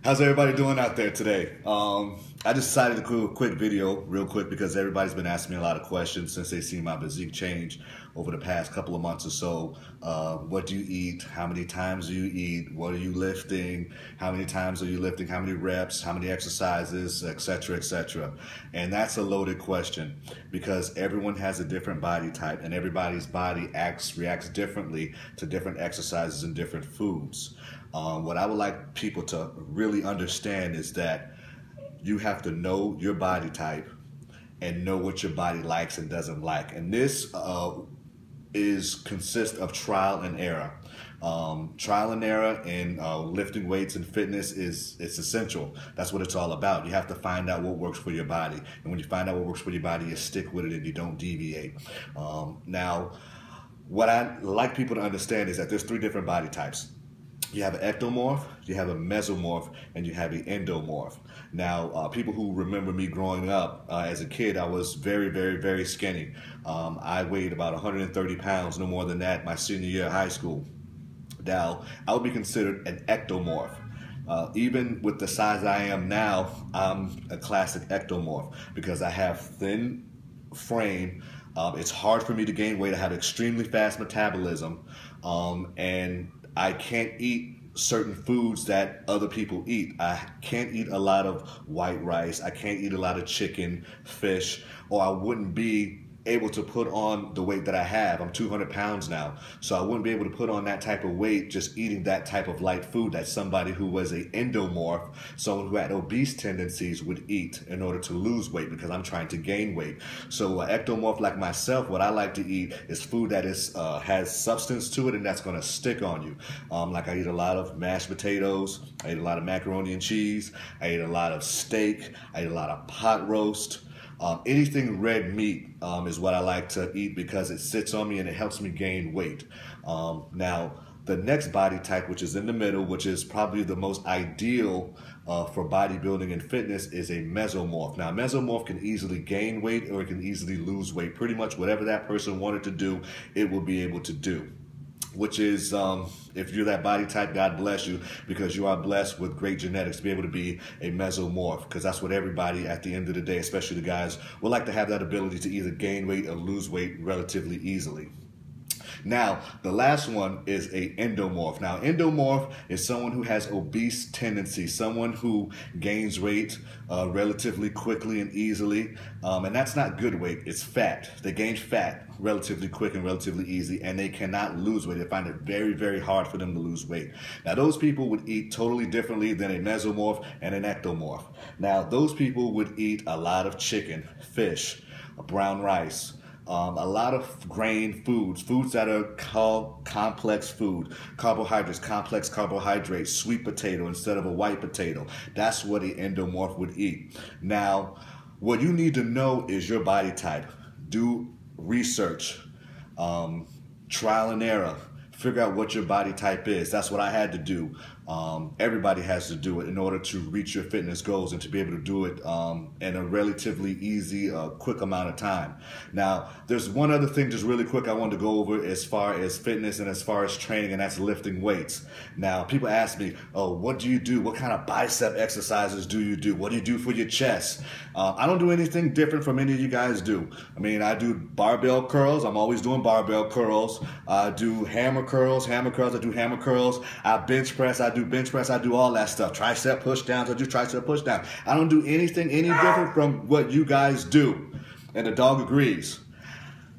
How's everybody doing out there today? I just decided to do a quick video real quick because everybody's been asking me a lot of questions since they see my physique change over the past couple of months or so. What do you eat? How many times do you eat? What are you lifting? How many times are you lifting? How many reps? How many exercises, etc., etc.? And that's a loaded question because everyone has a different body type and everybody's body reacts differently to different exercises and different foods. What I would like people to really understand is that you have to know your body type and know what your body likes and doesn't like. And this consists of trial and error. Trial and error in lifting weights and fitness it's essential. That's what it's all about. You have to find out what works for your body. And when you find out what works for your body, you stick with it and you don't deviate. Now, what I like people to understand is that there's 3 different body types. You have an ectomorph, you have a mesomorph, and you have an endomorph. Now, people who remember me growing up as a kid, I was very, very, very skinny. I weighed about 130 pounds, no more than that, my senior year of high school. Now, I would be considered an ectomorph. Even with the size I am now, I'm a classic ectomorph because I have thin frame. It's hard for me to gain weight. I have extremely fast metabolism, and I can't eat certain foods that other people eat. I can't eat a lot of white rice. I can't eat a lot of chicken, fish, or I wouldn't be able to put on the weight that I have. I'm 200 pounds now, so I wouldn't be able to put on that type of weight just eating that type of light food that somebody who was an endomorph, someone who had obese tendencies, would eat in order to lose weight because I'm trying to gain weight. So an ectomorph like myself, what I like to eat is food that has substance to it and that's going to stick on you. Like I eat a lot of mashed potatoes, I eat a lot of macaroni and cheese, I eat a lot of steak, I eat a lot of pot roast. Anything red meat is what I like to eat because it sits on me and it helps me gain weight. Now, the next body type, which is in the middle, which is probably the most ideal for bodybuilding and fitness, is a mesomorph. Now, mesomorph can easily gain weight or it can easily lose weight. Pretty much whatever that person wanted to do, it will be able to do. Which is, if you're that body type, God bless you, because you are blessed with great genetics to be able to be a mesomorph, because that's what everybody at the end of the day, especially the guys, would like to have that ability to either gain weight or lose weight relatively easily. Now, the last one is a endomorph. Now, endomorph is someone who has obese tendencies, someone who gains weight relatively quickly and easily, and that's not good weight, it's fat. They gain fat relatively quick and relatively easy, and they cannot lose weight. They find it very, very hard for them to lose weight. Now, those people would eat totally differently than a mesomorph and an ectomorph. Now, those people would eat a lot of chicken, fish, brown rice, a lot of grain foods that are called complex food, carbohydrates, complex carbohydrates, sweet potato instead of a white potato. That's what an endomorph would eat. Now, what you need to know is your body type. Do research, trial and error. Figure out what your body type is. That's what I had to do. Everybody has to do it in order to reach your fitness goals and to be able to do it in a relatively easy, quick amount of time. Now, there's one other thing just really quick I wanted to go over as far as fitness and as far as training, and that's lifting weights. Now, people ask me, oh, what do you do? What kind of bicep exercises do you do? What do you do for your chest? I don't do anything different from any of you guys do. I mean, I do barbell curls. I'm always doing barbell curls. I do hammer curls. I do hammer curls. I bench press. I do bench press. I do all that stuff. Tricep push downs. I do tricep push downs. I don't do anything any different from what you guys do. And the dog agrees.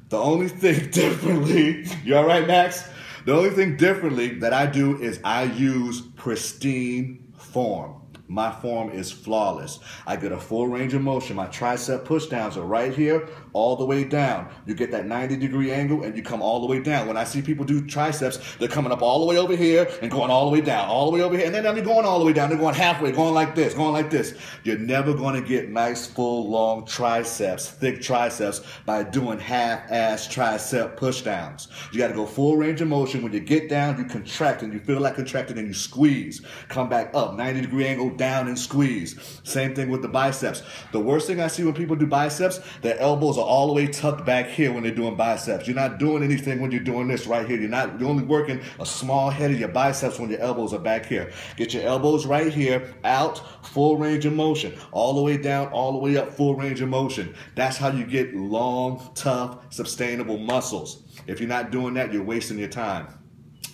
The only thing differently, you all right, Max? The only thing differently that I do is I use pristine form. My form is flawless. I get a full range of motion. My tricep push downs are right here, all the way down. You get that 90-degree angle and you come all the way down. When I see people do triceps, they're coming up all the way over here and going all the way down, all the way over here. And then they're going all the way down. They're going halfway, going like this, going like this. You're never going to get nice, full, long triceps, thick triceps by doing half-ass tricep push downs. You got to go full range of motion. When you get down, you contract and you feel like contracting and you squeeze. Come back up, 90-degree angle, down and squeeze. Same thing with the biceps. The worst thing I see when people do biceps, their elbows are all the way tucked back here when they're doing biceps. You're not doing anything when you're doing this right here. You're only working a small head of your biceps when your elbows are back here. Get your elbows right here, out, full range of motion. All the way down, all the way up, full range of motion. That's how you get long, tough, sustainable muscles. If you're not doing that, you're wasting your time.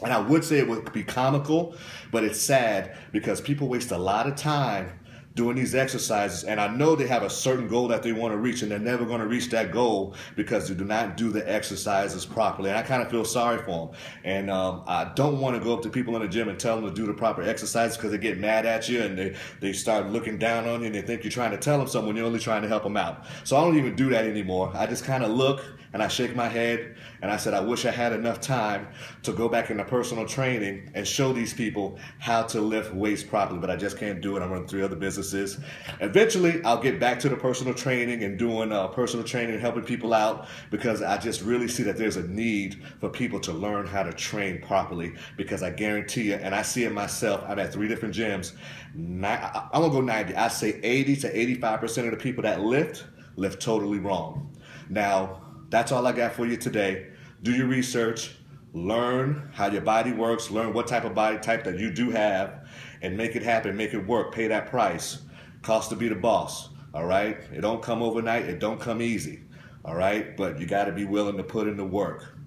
And I would say it would be comical, but it's sad because people waste a lot of time doing these exercises, and I know they have a certain goal that they want to reach, and they're never going to reach that goal because they do not do the exercises properly. And I kind of feel sorry for them. And I don't want to go up to people in the gym and tell them to do the proper exercises because they get mad at you and they start looking down on you and they think you're trying to tell them something when you're only trying to help them out. So I don't even do that anymore. I just kind of look and I shake my head and I said, I wish I had enough time to go back into personal training and show these people how to lift weights properly, but I just can't do it. I'm running 3 other businesses. Eventually, I'll get back to the personal training and doing personal training and helping people out because I just really see that there's a need for people to learn how to train properly because I guarantee you, and I see it myself, I'm at 3 different gyms, I'm going to go 90. I say 80 to 85% of the people that lift totally wrong. Now, that's all I got for you today. Do your research, learn how your body works, learn what type of body type that you do have, and make it happen, make it work, pay that price. Cost to be the boss, all right? It don't come overnight, it don't come easy, all right? But you got to be willing to put in the work.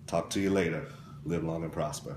Talk to you later. Live long and prosper.